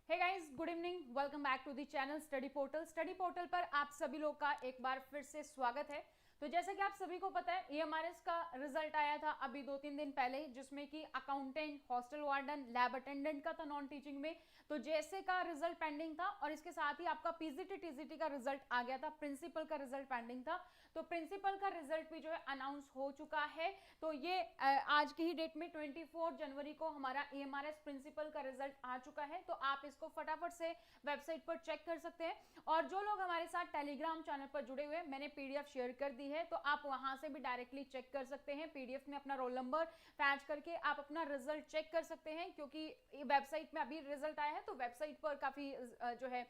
Hey guys, good evening. Welcome back to the channel study portal. Study portal पर आप सभी लोग का एक बार फिर से स्वागत है। तो जैसा कि आप सभी को पता है, ईएमआरएस का रिजल्ट आया था अभी 2-3 दिन पहले, जिसमें कि accountant, hostel warden, lab attendant का था नॉन टीचिंग में। तो जैसे का रिजल्ट पेंडिंग था और इसके साथ ही आपका पीजीटी टीजीटी का रिजल्ट आ गया था, प्रिंसिपल का रिजल्ट पेंडिंग था। तो प्रिंसिपल का रिजल्ट भी जो है अनाउंस हो चुका है। तो ये आज की ही डेट में 24 जनवरी को हमारा ईएमआरएस प्रिंसिपल का रिजल्ट आ चुका है। तो आप इसको फटाफट से वेबसाइट पर चेक कर सकते हैं। और जो लोग हमारे साथ टेलीग्राम चैनल पर जुड़े हुए हैं, मैंने पीडीएफ शेयर कर दी है, तो आप वहां से भी डायरेक्टली चेक कर सकते हैं। पीडीएफ में अपना रोल नंबर फैच करके आप अपना रिजल्ट चेक कर सकते हैं, क्योंकि वेबसाइट में अभी रिजल्ट आया है तो वेबसाइट पर काफी जो है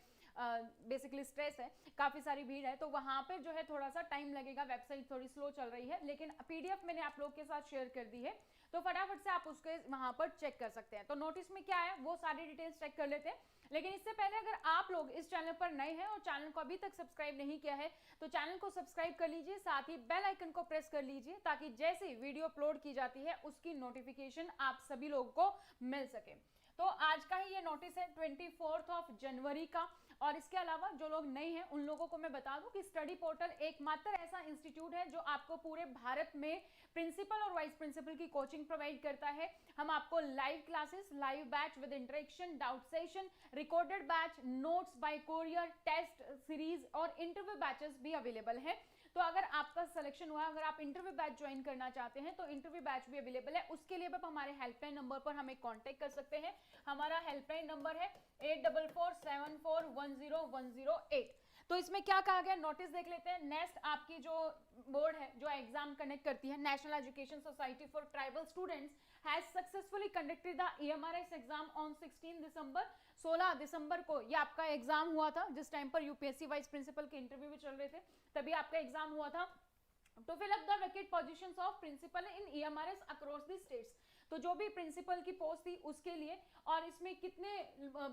बेसिकली स्ट्रेस है, काफी सारी भीड़ है, तो वहां पे जो है थोड़ा सा टाइम लगेगा, वेबसाइट थोड़ी स्लो चल रही है, लेकिन पीडीएफ मैंने आप लोग के साथ शेयर कर दी है, तो फटाफट से आप उसके वहां पर चेक कर सकते हैं। तो नोटिस में क्या है वो सारी डिटेल्स चेक कर लेते हैं। लेकिन इससे पहले अगर आप लोग इस चैनल पर नए हैं और चैनल को अभी तक सब्सक्राइब नहीं किया है, तो चैनल को सब्सक्राइब कर लीजिए, साथ ही बेल आइकन को प्रेस कर लीजिए, ताकि जैसे वीडियो अपलोड की जाती है उसकी नोटिफिकेशन आप सभी लोगों को मिल सके। तो आज का ही ये नोटिस है 24 जनवरी का। और इसके अलावा जो लोग नए हैं उन लोगों को मैं बता दूं कि स्टडी पोर्टल एकमात्र ऐसा इंस्टीट्यूट है जो आपको पूरे भारत में प्रिंसिपल और वाइस प्रिंसिपल की कोचिंग प्रोवाइड करता है। हम आपको live classes, live batch with interaction, doubt session, recorded batch, notes by courier, test series और इंटरव्यू बैचेस भी अवेलेबल है। तो अगर आपका सिलेक्शन हुआ, अगर आप इंटरव्यू बैच ज्वाइन करना चाहते हैं, तो इंटरव्यू बैच भी अवेलेबल है। उसके लिए आप हमारे हेल्पलाइन नंबर पर हमें कांटेक्ट कर सकते हैं। हमारा हेल्पलाइन नंबर है 8447410108। तो इसमें क्या कहा गया, नोटिस देख लेते हैं। नेक्स्ट आपकी जो बोर्ड है जो एग्जाम कनेक्ट करती है, national education society for tribal students has successfully conducted the EMRS exam on 16 दिसंबर। 16 दिसंबर को ये आपका एग्जाम हुआ था, जिस टाइम पर यूपीएससी वाइस प्रिंसिपल के इंटरव्यू भी चल रहे थे, तभी आपका एग्जाम हुआ था। To fill up the vacant positions of principal in EMRS across the states। तो जो भी प्रिंसिपल की पोस्ट थी उसके लिए, और इसमें कितने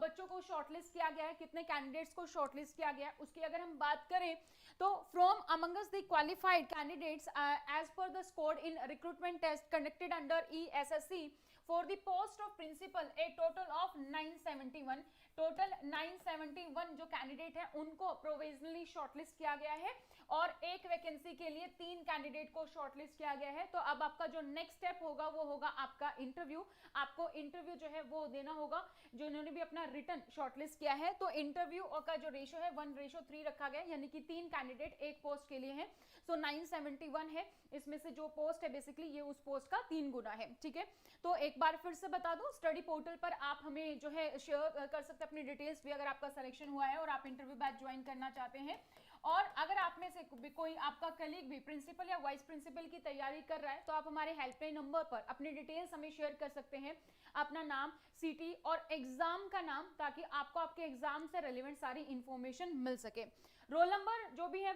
बच्चों को शॉर्टलिस्ट किया गया है, कितने कैंडिडेट्स को शॉर्टलिस्ट किया गया है, उसकी अगर हम बात करें तो from amongst the qualified candidates as per the score in recruitment test conducted under ESSC for the post of principal a total of 971। Total 971 जो कैंडिडेट है उनको प्रोविजनली शॉर्टलिस्ट किया गया है, और एक वैकेंसी के लिए 3 कैंडिडेट को शॉर्टलिस्ट किया गया है। तो अब आपका जो नेक्स्ट स्टेप होगा वो होगा आपका इंटरव्यू। आपको इंटरव्यू जो है वो देना होगा, जो इन्होंने भी अपना रिटर्न शॉर्टलिस्ट किया है। तो इंटरव्यू का जो रेशो है 1:3 रखा गया, यानी कि 3 कैंडिडेट एक पोस्ट के लिए है। सो 971 है, इसमें से जो पोस्ट है बेसिकली ये उस पोस्ट का 3 गुना है। ठीक है, तो एक बार फिर से बता दूं, स्टडी पोर्टल पर आप हमें जो है शेयर कर सकते हैं अपनी डिटेल्स भी, अगर आपका सिलेक्शन हुआ है और आप इंटरव्यू बैच ज्वाइन करना चाहते हैं। और अगर आप में से कोई आपका कलीग भी प्रिंसिपल या वाइस प्रिंसिपल की तैयारी कर रहा है, तो आप हमारे हेल्पलाइन नंबर पर अपनी डिटेल्स हमें शेयर कर सकते हैं, अपना नाम, सिटी और एग्जाम का नाम, ताकि आपको आपके एग्जाम से रिलेवेंट सारी इंफॉर्मेशन मिल सके। रोल नंबर जो भी है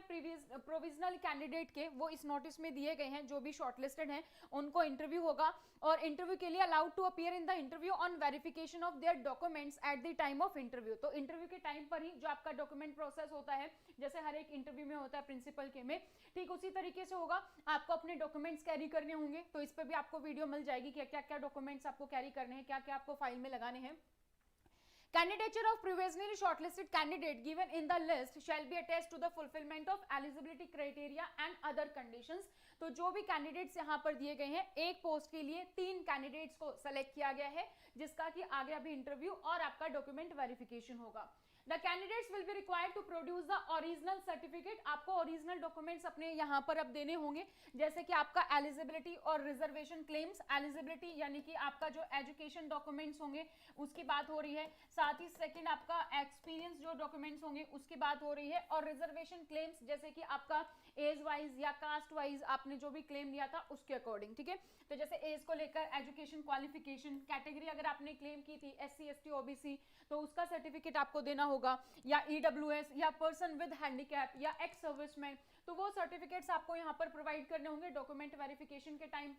प्रोविजनल कैंडिडेट के, वो इस नोटिस में दिए गए हैं। जो भी शॉर्टलिस्टेड हैं उनको इंटरव्यू होगा, और इंटरव्यू के लिए allowed to appear in the interview on verification of their documents at the time of interview. तो इंटरव्यू के टाइम पर ही जो आपका डॉक्यूमेंट प्रोसेस होता है, जैसे हर एक इंटरव्यू में होता है प्रिंसिपल के में, ठीक उसी तरीके से होगा। आपको अपने डॉक्यूमेंट्स कैरी करने होंगे, तो इस पर भी आपको वीडियो मिल जाएगी कि क्या क्या डॉक्यूमेंट्स आपको कैरी करने हैं, क्या क्या आपको फाइल में लगाने हैं। Candidature of provisionally shortlisted candidate given in the list shall be attached to the fulfillment of eligibility criteria and other conditions। तो जो भी कैंडिडेट्स यहाँ पर दिए गए हैं, एक पोस्ट के लिए 3 कैंडिडेट्स को सेलेक्ट किया गया है, जिसका कि आगे अभी इंटरव्यू और आपका डॉक्यूमेंट वेरिफिकेशन होगा। The candidates will be required to produce the original certificate। आपको ओरिजिनल डॉक्यूमेंट्स अपने यहाँ पर अब देने होंगे, जैसे कि आपका एलिजिबिलिटी और रिजर्वेशन क्लेम्स। एलिजिबिलिटी यानी कि आपका जो एजुकेशन डॉक्यूमेंट्स होंगे उसकी बात हो रही है, साथ ही सेकंड आपका एक्सपीरियंस जो डॉक्यूमेंट्स होंगे उसकी बात हो रही है, और रिजर्वेशन क्लेम्स जैसे कि आपका एज वाइज या कास्ट वाइज आपने जो भी क्लेम लिया था उसके अकॉर्डिंग। ठीक है, तो जैसे एज को लेकर एजुकेशन क्वालिफिकेशन, कैटेगरी अगर आपने क्लेम की थी SC ST OBC, तो उसका सर्टिफिकेट आपको देना होगा, या EWS या पर्सन विद हैंडीकैप या एक्स सर्विसमैन, तो वो सर्टिफिकेट्स आपको यहाँ पर प्रोवाइड करने होंगे डॉक्यूमेंट वेरिफिकेशन के टाइम।